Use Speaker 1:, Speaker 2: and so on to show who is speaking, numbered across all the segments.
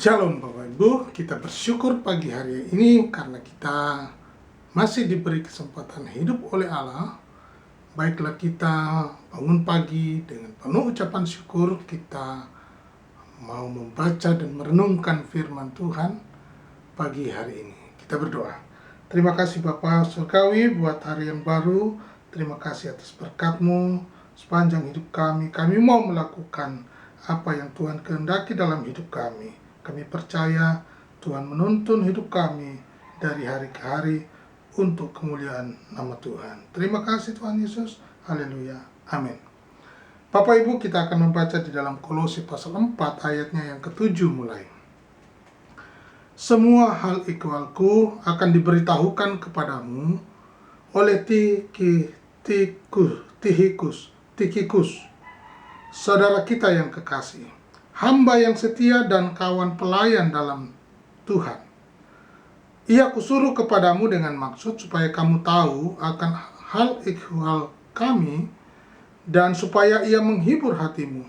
Speaker 1: Shalom Bapak Ibu, kita bersyukur pagi hari ini karena kita masih diberi kesempatan hidup oleh Allah. Baiklah kita bangun pagi dengan penuh ucapan syukur, kita mau membaca dan merenungkan firman Tuhan pagi hari ini. Kita berdoa. Terima kasih Bapa Surgawi buat hari yang baru. Terima kasih atas berkat-Mu sepanjang hidup kami. Kami mau melakukan apa yang Tuhan kehendaki dalam hidup kami. Kami percaya Tuhan menuntun hidup kami dari hari ke hari untuk kemuliaan nama Tuhan. Terima kasih Tuhan Yesus. Haleluya. Amin. Bapak Ibu, kita akan membaca di dalam Kolose pasal 4 ayatnya yang ke-7 mulai. Semua hal ikhwalku akan diberitahukan kepadamu oleh Tikhikus, saudara kita yang kekasih, hamba yang setia dan kawan pelayan dalam Tuhan. Ia kusuruh kepadamu dengan maksud supaya kamu tahu akan hal ikhwal kami dan supaya ia menghibur hatimu.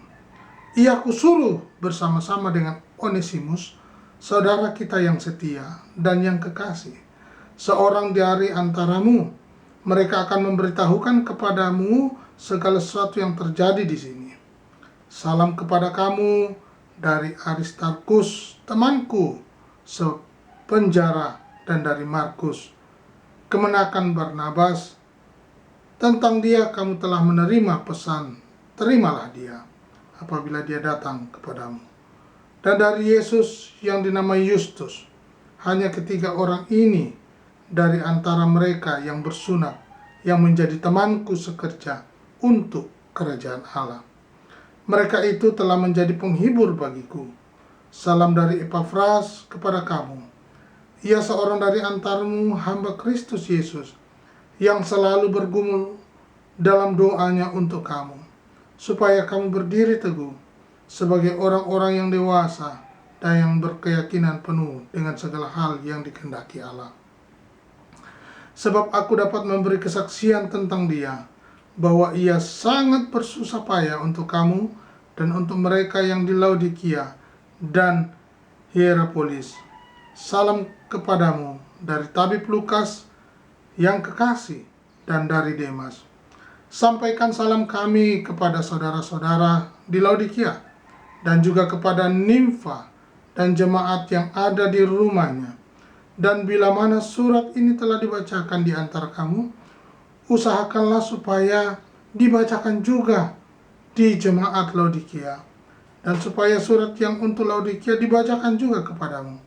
Speaker 1: Ia kusuruh bersama-sama dengan Onesimus, saudara kita yang setia dan yang kekasih, seorang dari antaramu. Mereka akan memberitahukan kepadamu segala sesuatu yang terjadi di sini. Salam kepada kamu dari Aristarkus, temanku sepenjara, dan dari Markus, kemenakan Barnabas. Tentang dia kamu telah menerima pesan, terimalah dia apabila dia datang kepadamu. Dan dari Yesus yang dinamai Justus, hanya ketiga orang ini dari antara mereka yang bersunat, yang menjadi temanku sekerja untuk kerajaan Allah. Mereka itu telah menjadi penghibur bagiku. Salam dari Epafras kepada kamu. Ia seorang dari antaramu, hamba Kristus Yesus, yang selalu bergumul dalam doanya untuk kamu, supaya kamu berdiri teguh sebagai orang-orang yang dewasa dan yang berkeyakinan penuh dengan segala hal yang dikehendaki Allah. Sebab aku dapat memberi kesaksian tentang dia, bahwa ia sangat bersusah payah untuk kamu dan untuk mereka yang di Laodikia dan Hierapolis. Salam kepadamu dari tabib Lukas yang kekasih dan dari Demas. Sampaikan salam kami kepada saudara-saudara di Laodikia dan juga kepada Nimfa dan jemaat yang ada di rumahnya. Dan bila mana surat ini telah dibacakan di antara kamu, usahakanlah supaya dibacakan juga di jemaat Laodikia, dan supaya surat yang untuk Laodikia dibacakan juga kepadamu.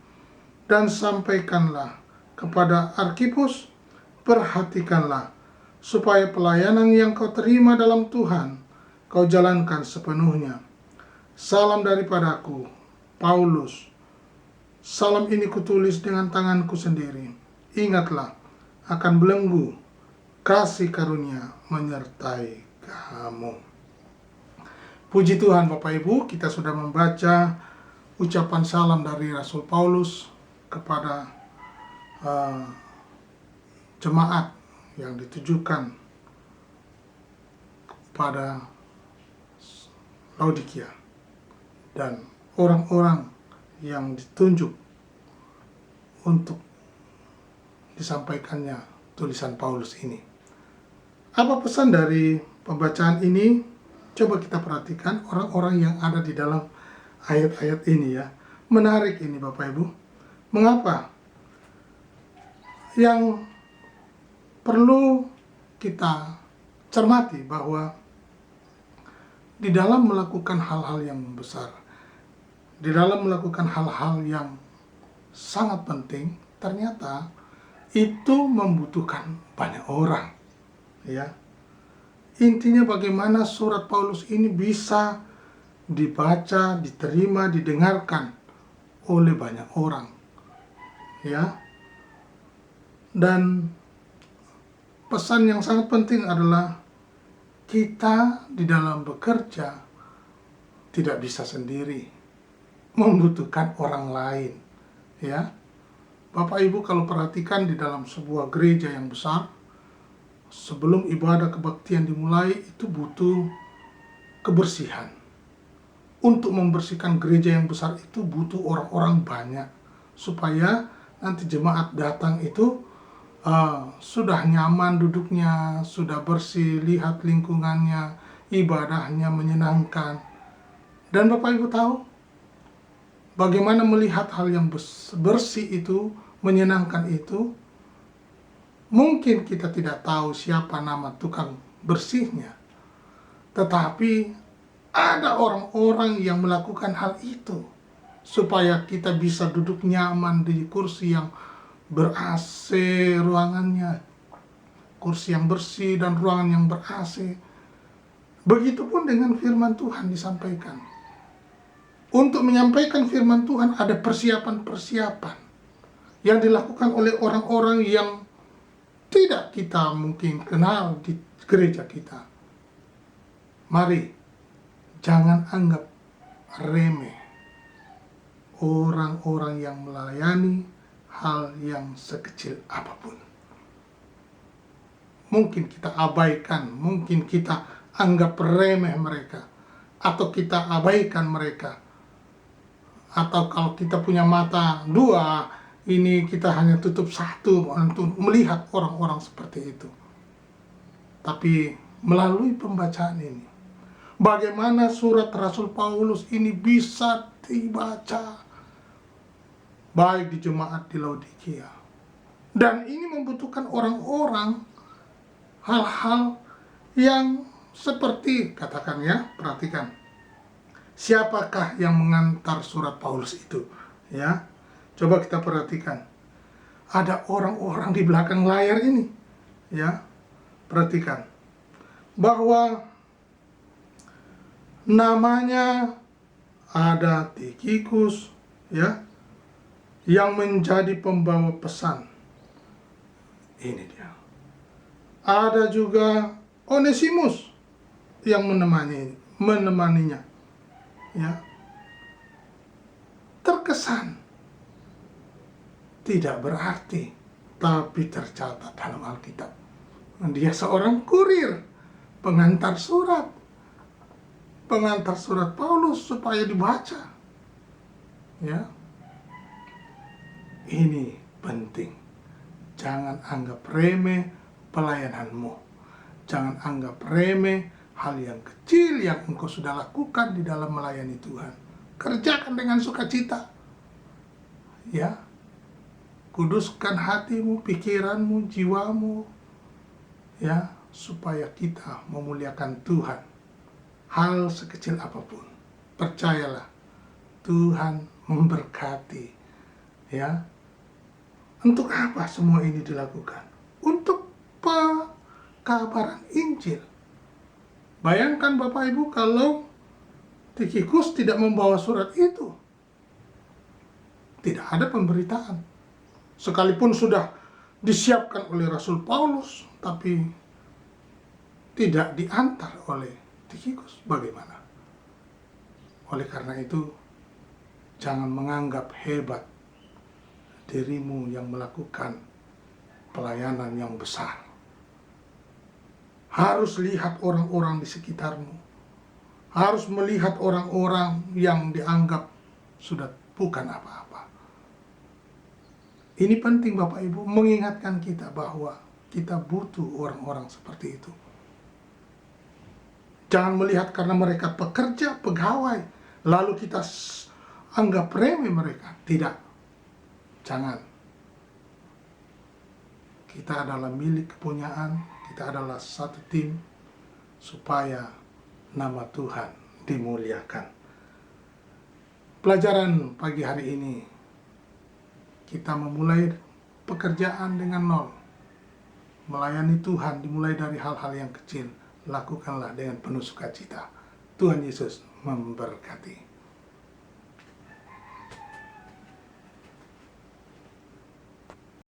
Speaker 1: Dan sampaikanlah kepada Arkipus, perhatikanlah supaya pelayanan yang kau terima dalam Tuhan kau jalankan sepenuhnya. Salam daripadaku, Paulus. Salam ini kutulis dengan tanganku sendiri. Ingatlah akan belenggu kasih karunia menyertai kamu. Puji Tuhan Bapak Ibu, kita sudah membaca ucapan salam dari Rasul Paulus kepada jemaat yang ditujukan kepada Laodikia dan orang-orang yang ditunjuk untuk disampaikannya tulisan Paulus ini. Apa pesan dari pembacaan ini? Coba kita perhatikan orang-orang yang ada di dalam ayat-ayat ini ya. Menarik ini Bapak Ibu. Mengapa? Yang perlu kita cermati bahwa di dalam melakukan hal-hal yang besar, di dalam melakukan hal-hal yang sangat penting, ternyata itu membutuhkan banyak orang, ya. Intinya bagaimana surat Paulus ini bisa dibaca, diterima, didengarkan oleh banyak orang, ya. Dan pesan yang sangat penting adalah kita di dalam bekerja tidak bisa sendiri, membutuhkan orang lain, ya. Bapak Ibu kalau perhatikan di dalam sebuah gereja yang besar, sebelum ibadah kebaktian dimulai itu butuh kebersihan, untuk membersihkan gereja yang besar itu butuh orang-orang banyak, supaya nanti jemaat datang itu sudah nyaman duduknya, sudah bersih, lihat lingkungannya, ibadahnya menyenangkan. Dan Bapak Ibu tahu bagaimana melihat hal yang bersih itu, menyenangkan itu. Mungkin kita tidak tahu siapa nama tukang bersihnya, tetapi ada orang-orang yang melakukan hal itu supaya kita bisa duduk nyaman di kursi yang ber-AC ruangannya, kursi yang bersih dan ruangan yang ber-AC. Begitupun dengan firman Tuhan disampaikan. Untuk menyampaikan firman Tuhan ada persiapan-persiapan yang dilakukan oleh orang-orang yang tidak kita mungkin kenal di gereja kita. Mari, jangan anggap remeh orang-orang yang melayani hal yang sekecil apapun. Mungkin kita abaikan, mungkin kita anggap remeh mereka, atau kita abaikan mereka. Atau kalau kita punya mata dua, ini kita hanya tutup satu untuk melihat orang-orang seperti itu. Tapi melalui pembacaan ini, bagaimana surat Rasul Paulus ini bisa dibaca baik di jemaat di Laodikia. Dan ini membutuhkan orang-orang hal-hal yang seperti, katakan ya, perhatikan. Siapakah yang mengantar surat Paulus itu? Ya, coba kita perhatikan. Ada orang-orang di belakang layar ini. Ya, perhatikan. Bahwa namanya ada Tikhikus, ya, yang menjadi pembawa pesan. Ini dia. Ada juga Onesimus yang menemaninya. Ya, terkesan tidak berarti, tapi tercatat dalam Alkitab. Dia seorang kurir, pengantar surat Paulus supaya dibaca. Ya, ini penting. Jangan anggap remeh pelayananmu. Jangan anggap remeh hal yang kecil yang engkau sudah lakukan di dalam melayani Tuhan. Kerjakan dengan sukacita. Ya. Kuduskan hatimu, pikiranmu, jiwamu. Ya, supaya kita memuliakan Tuhan. Hal sekecil apapun. Percayalah, Tuhan memberkati. Ya. Untuk apa semua ini dilakukan? Untuk pekabaran Injil. Bayangkan Bapak Ibu kalau Tikhikus tidak membawa surat itu. Tidak ada pemberitaan. Sekalipun sudah disiapkan oleh Rasul Paulus, tapi tidak diantar oleh Tikhikus. Bagaimana? Oleh karena itu, jangan menganggap hebat dirimu yang melakukan pelayanan yang besar. Harus lihat orang-orang di sekitarmu. Harus melihat orang-orang yang dianggap sudah bukan apa-apa. Ini penting Bapak Ibu, mengingatkan kita bahwa kita butuh orang-orang seperti itu. Jangan melihat karena mereka pekerja, pegawai, lalu kita anggap remeh mereka. Tidak. Jangan. Kita adalah milik kepunyaan. Kita adalah satu tim supaya nama Tuhan dimuliakan. Pelajaran pagi hari ini, kita memulai pekerjaan dengan nol. Melayani Tuhan dimulai dari hal-hal yang kecil. Lakukanlah dengan penuh sukacita. Tuhan Yesus memberkati.